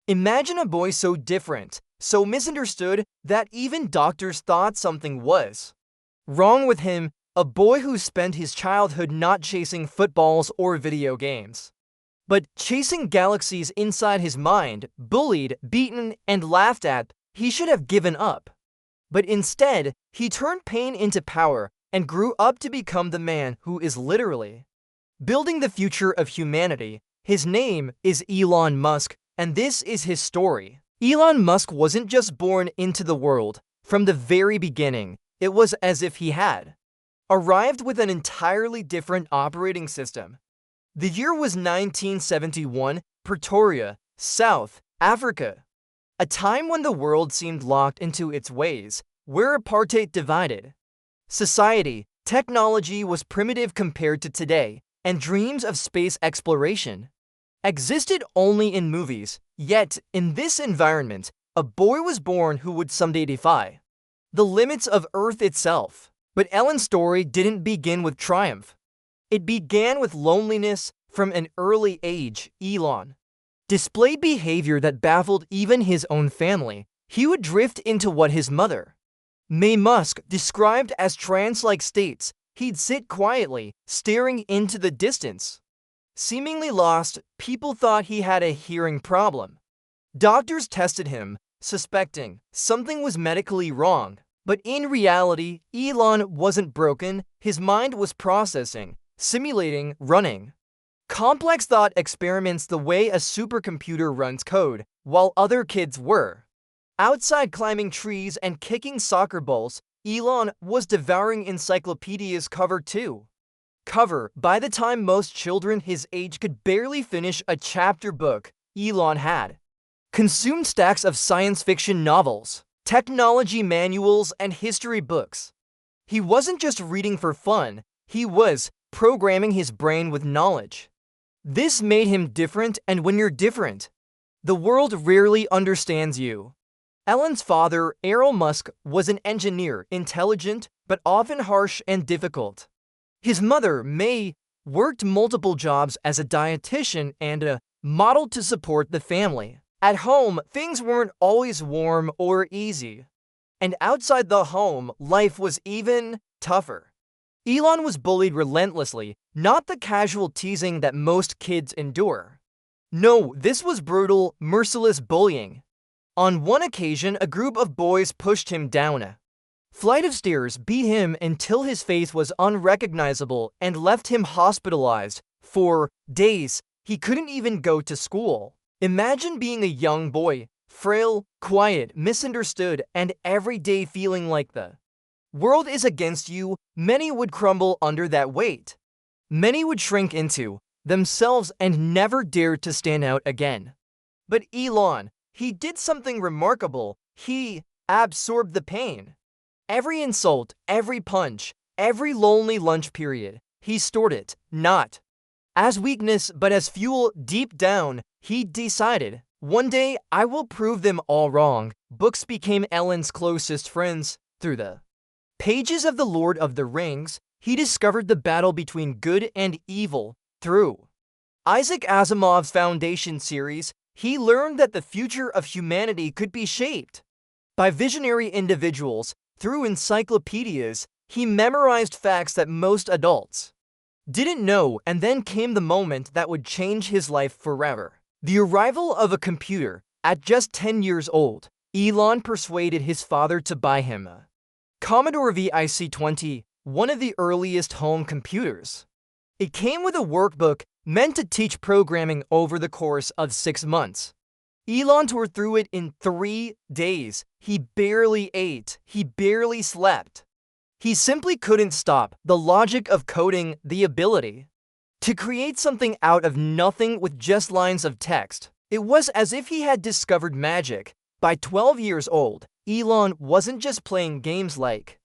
Imagine a boy so different, so misunderstood, that even doctors thought something was wrong with him, a boy who spent his childhood not chasing footballs or video games, but chasing galaxies inside his mind, bullied, beaten, and laughed at. He should have given up. But instead, he turned pain into power and grew up to become the man who is literally building the future of humanity. His name is Elon Musk, and this is his story. Elon Musk wasn't just born into the world. From the very beginning, it was as if he had arrived with an entirely different operating system. The year was 1971, Pretoria, South Africa. A time when the world seemed locked into its ways, where apartheid divided society, technology was primitive compared to today, and dreams of space exploration existed only in movies. Yet, in this environment, a boy was born who would someday defy the limits of Earth itself. But Elon's story didn't begin with triumph. It began with loneliness. From an early age, Elon displayed behavior that baffled even his own family. He would drift into what his mother, May Musk, described as trance-like states. He'd sit quietly, staring into the distance. Seemingly lost, people thought he had a hearing problem. Doctors tested him, suspecting something was medically wrong. But in reality, Elon wasn't broken. His mind was processing, simulating, running complex thought experiments the way a supercomputer runs code, while other kids were outside climbing trees and kicking soccer balls. Elon was devouring encyclopedias cover to cover. By the time most children his age could barely finish a chapter book, Elon had consumed stacks of science fiction novels, technology manuals, and history books. He wasn't just reading for fun, he was programming his brain with knowledge. This made him different, and when you're different, the world rarely understands you. Elon's father, Elon Musk, was an engineer, intelligent, but often harsh and difficult. His mother, May, worked multiple jobs as a dietitian and a model to support the family. At home, things weren't always warm or easy. And outside the home, life was even tougher. Elon was bullied relentlessly, not the casual teasing that most kids endure. No, this was brutal, merciless bullying. On one occasion, a group of boys pushed him down a flight of stairs, beat him until his face was unrecognizable, and left him hospitalized. For days, he couldn't even go to school. Imagine being a young boy, frail, quiet, misunderstood, and every day feeling like the world is against you. Many would crumble under that weight. Many would shrink into themselves and never dare to stand out again. But Elon, he did something remarkable. He absorbed the pain. Every insult, every punch, every lonely lunch period, he stored it, not as weakness, but as fuel. Deep down, he decided, one day I will prove them all wrong. Books became Elon's closest friends. Through the pages of The Lord of the Rings, he discovered the battle between good and evil. Through Isaac Asimov's Foundation series, he learned that the future of humanity could be shaped by visionary individuals. Through encyclopedias, he memorized facts that most adults didn't know, and then came the moment that would change his life forever. The arrival of a computer. At just 10 years old, Elon persuaded his father to buy him a Commodore VIC-20, one of the earliest home computers. It came with a workbook meant to teach programming over the course of 6 months. Elon tore through it in 3 days. He barely ate. He barely slept. He simply couldn't stop. The logic of coding, the ability to create something out of nothing with just lines of text. It was as if he had discovered magic. By 12 years old, Elon wasn't just playing games like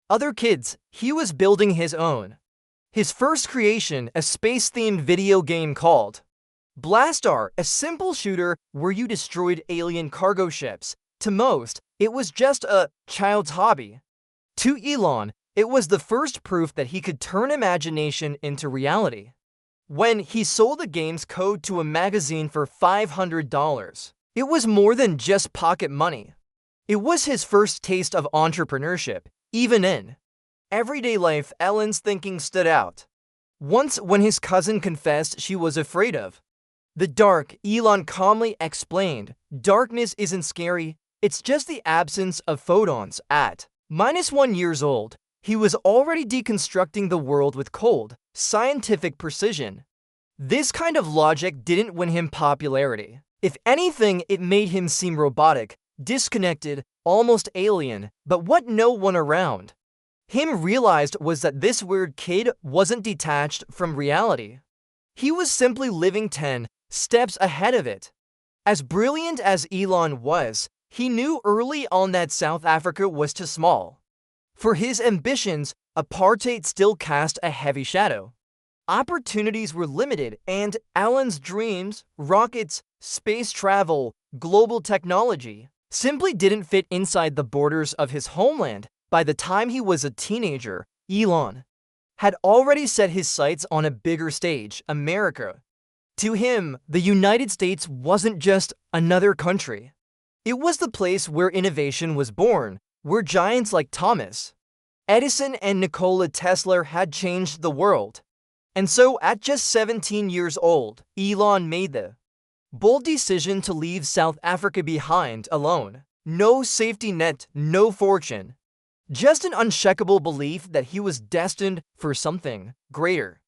other kids. He was building his own. His first creation, a space-themed video game called Blastar, a simple shooter where you destroyed alien cargo ships. To most, it was just a child's hobby. To Elon, it was the first proof that he could turn imagination into reality. When he sold the game's code to a magazine for $500, It was more than just pocket money. It was his first taste of entrepreneurship, even in everyday life. Elon's thinking stood out. Once, when his cousin confessed she was afraid of the dark, Elon calmly explained, "Darkness isn't scary, it's just the absence of photons." At -1 years old, he was already deconstructing the world with cold, scientific precision. This kind of logic didn't win him popularity. If anything, it made him seem robotic, disconnected, almost alien. But what no one around him realized was that this weird kid wasn't detached from reality. He was simply living 10 steps ahead of it. As brilliant as Elon was, he knew early on that South Africa was too small. For his ambitions, apartheid still cast a heavy shadow. Opportunities were limited, and Elon's dreams, rockets, space travel, global technology, simply didn't fit inside the borders of his homeland. By the time he was a teenager, Elon had already set his sights on a bigger stage, America. To him, the United States wasn't just another country. It was the place where innovation was born, where giants like Thomas Edison and Nikola Tesla had changed the world. And so, at just 17 years old, Elon made the bold decision to leave South Africa behind alone. No safety net, no fortune. Just an unshakable belief that he was destined for something greater.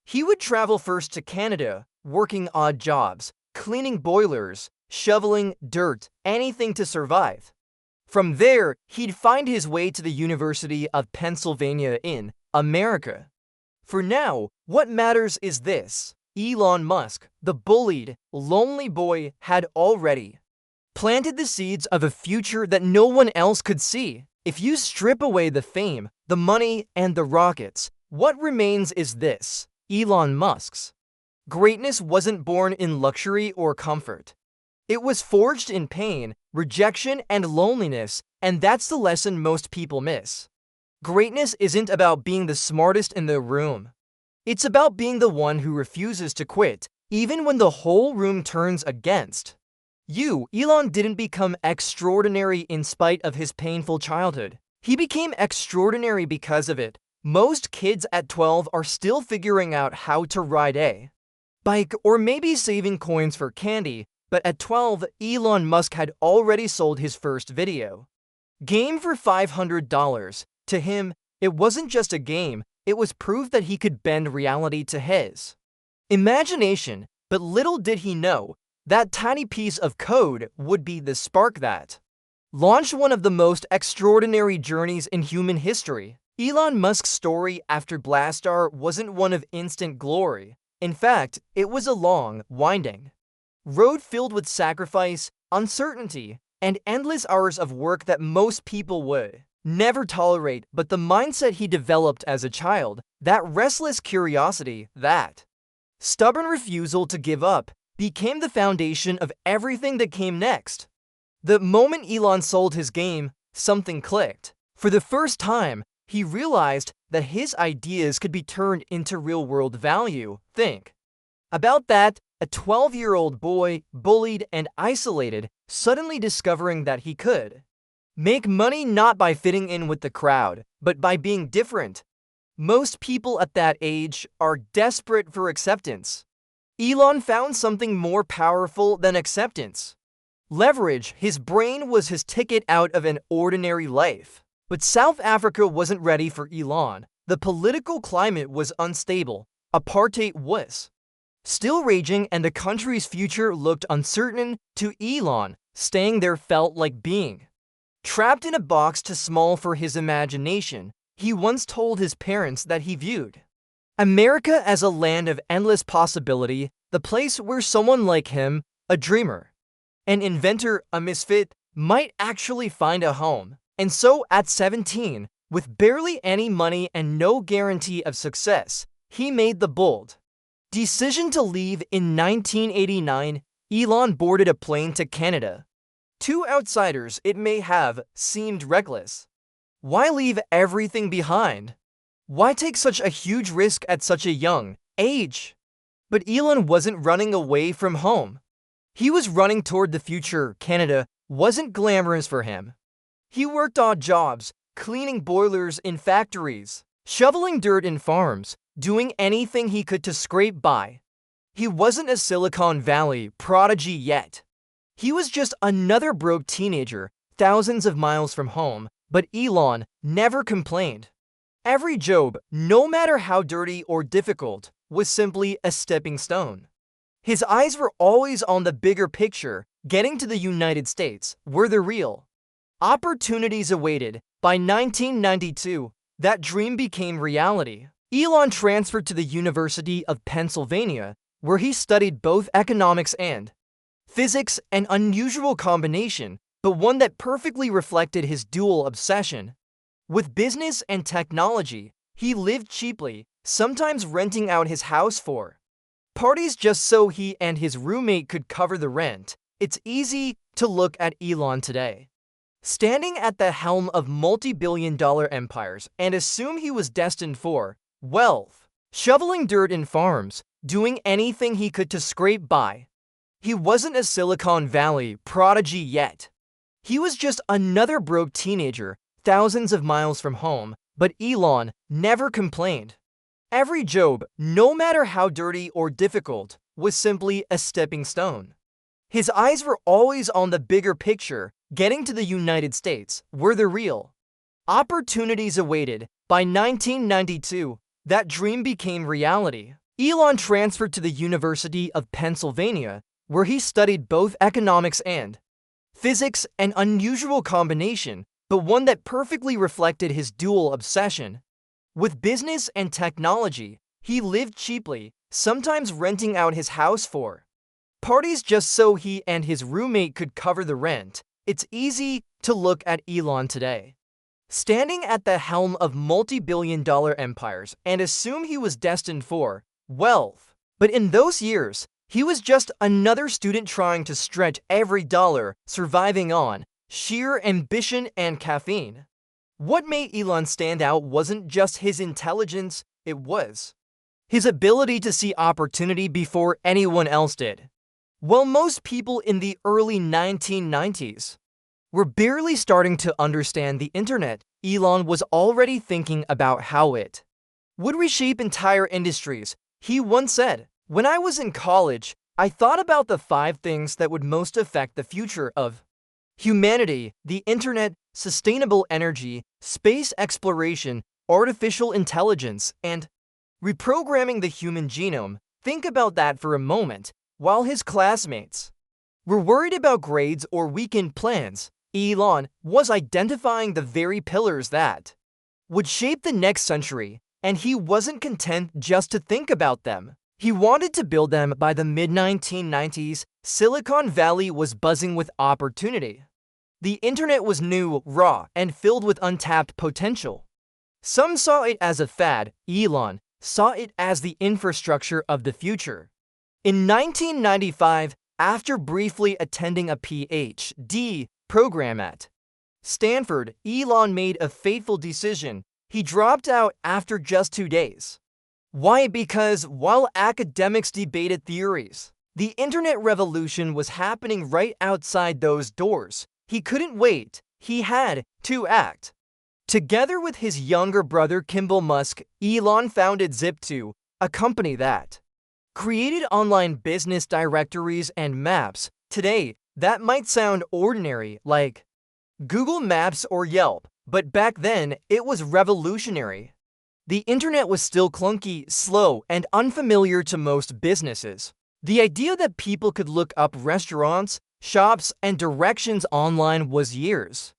He would travel first to Canada, working odd jobs, cleaning boilers, shoveling dirt, anything to survive. From there, he'd find his way to the University of Pennsylvania in America. For now, what matters is this: Elon Musk, the bullied, lonely boy, had already planted the seeds of a future that no one else could see. If you strip away the fame, the money, and the rockets, what remains is this: Elon Musk's greatness wasn't born in luxury or comfort. It was forged in pain, rejection, and loneliness, and that's the lesson most people miss. Greatness isn't about being the smartest in the room. It's about being the one who refuses to quit, even when the whole room turns against you. Elon didn't become extraordinary in spite of his painful childhood. He became extraordinary because of it. Most kids at 12 are still figuring out how to ride a bike or maybe saving coins for candy, but at 12, Elon Musk had already sold his first video game for $500. To him, it wasn't just a game, it was proof that he could bend reality to his imagination. But little did he know, that tiny piece of code would be the spark that launched one of the most extraordinary journeys in human history. Elon Musk's story after Blastar wasn't one of instant glory. In fact, it was a long, winding road filled with sacrifice, uncertainty, and endless hours of work that most people would never tolerate. But the mindset he developed as a child, that restless curiosity, that stubborn refusal to give up, became the foundation of everything that came next. The moment Elon sold his game, something clicked. For the first time, he realized that his ideas could be turned into real-world value. Think about that: a 12-year-old boy, bullied and isolated, suddenly discovering that he could make money not by fitting in with the crowd, but by being different. Most people at that age are desperate for acceptance. Elon found something more powerful than acceptance: leverage. His brain was his ticket out of an ordinary life. But South Africa wasn't ready for Elon. The political climate was unstable. Apartheid was still raging, and the country's future looked uncertain. To Elon, staying there felt like being trapped in a box too small for his imagination. He once told his parents that he viewed America as a land of endless possibility, the place where someone like him, a dreamer, an inventor, a misfit, might actually find a home. And so, at 17, with barely any money and no guarantee of success, he made the bold decision to leave. In 1989, Elon boarded a plane to Canada. To outsiders, it may have seemed reckless. Why leave everything behind? Why take such a huge risk at such a young age? But Elon wasn't running away from home. He was running toward the future. Canada wasn't glamorous for him. He worked odd jobs, cleaning boilers in factories, shoveling dirt in farms, doing anything he could to scrape by. He wasn't a Silicon Valley prodigy yet. He was just another broke teenager, thousands of miles from home, but Elon never complained. Every job, no matter how dirty or difficult, was simply a stepping stone. His eyes were always on the bigger picture. Getting to the United States were the real opportunities awaited. By 1992, that dream became reality. Elon transferred to the University of Pennsylvania, where he studied both economics and physics, an unusual combination, but one that perfectly reflected his dual obsession. With business and technology, he lived cheaply, sometimes renting out his house for parties just so he and his roommate could cover the rent. It's easy to look at Elon today, standing at the helm of multi-billion-dollar empires, and assume he was destined for wealth, shoveling dirt in farms, doing anything he could to scrape by. He wasn't a Silicon Valley prodigy yet. He was just another broke teenager, thousands of miles from home, but Elon never complained. Every job, no matter how dirty or difficult, was simply a stepping stone. His eyes were always on the bigger picture. Getting to the United States were the real opportunities awaited. By 1992, that dream became reality. Elon transferred to the University of Pennsylvania, where he studied both economics and physics, an unusual combination, but one that perfectly reflected his dual obsession. With business and technology, he lived cheaply, sometimes renting out his house for parties just so he and his roommate could cover the rent. It's easy to look at Elon today, standing at the helm of multi-billion-dollar empires, and assume he was destined for wealth. But in those years, he was just another student trying to stretch every dollar, surviving on sheer ambition and caffeine. What made Elon stand out wasn't just his intelligence, it was his ability to see opportunity before anyone else did. While most people in the early 1990s were barely starting to understand the internet, Elon was already thinking about how it would reshape entire industries. He once said, "When I was in college, I thought about the 5 things that would most affect the future of humanity: the internet, sustainable energy, space exploration, artificial intelligence, and reprogramming the human genome." Think about that for a moment. While his classmates were worried about grades or weekend plans, Elon was identifying the very pillars that would shape the next century, and he wasn't content just to think about them. He wanted to build them. By the mid-1990s, Silicon Valley was buzzing with opportunity. The internet was new, raw, and filled with untapped potential. Some saw it as a fad. Elon saw it as the infrastructure of the future. In 1995, after briefly attending a PhD program at Stanford, Elon made a fateful decision. He dropped out after just 2 days. Why? Because while academics debated theories, the internet revolution was happening right outside those doors. He couldn't wait. He had to act. Together with his younger brother Kimball Musk, Elon founded Zip2, a company that created online business directories and maps. Today, that might sound ordinary, like Google Maps or Yelp, but back then, it was revolutionary. The internet was still clunky, slow, and unfamiliar to most businesses. The idea that people could look up restaurants, shops, and directions online was years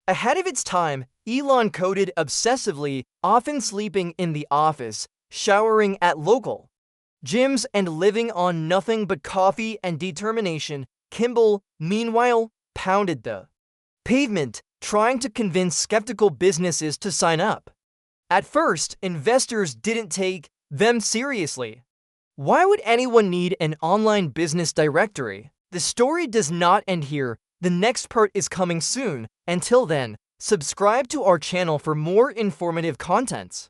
ahead of its time. Elon coded obsessively, often sleeping in the office, showering at local gyms, and living on nothing but coffee and determination. Kimball, meanwhile, pounded the pavement, trying to convince skeptical businesses to sign up. At first, investors didn't take them seriously. Why would anyone need an online business directory? The story does not end here. The next part is coming soon. Until then, subscribe to our channel for more informative contents.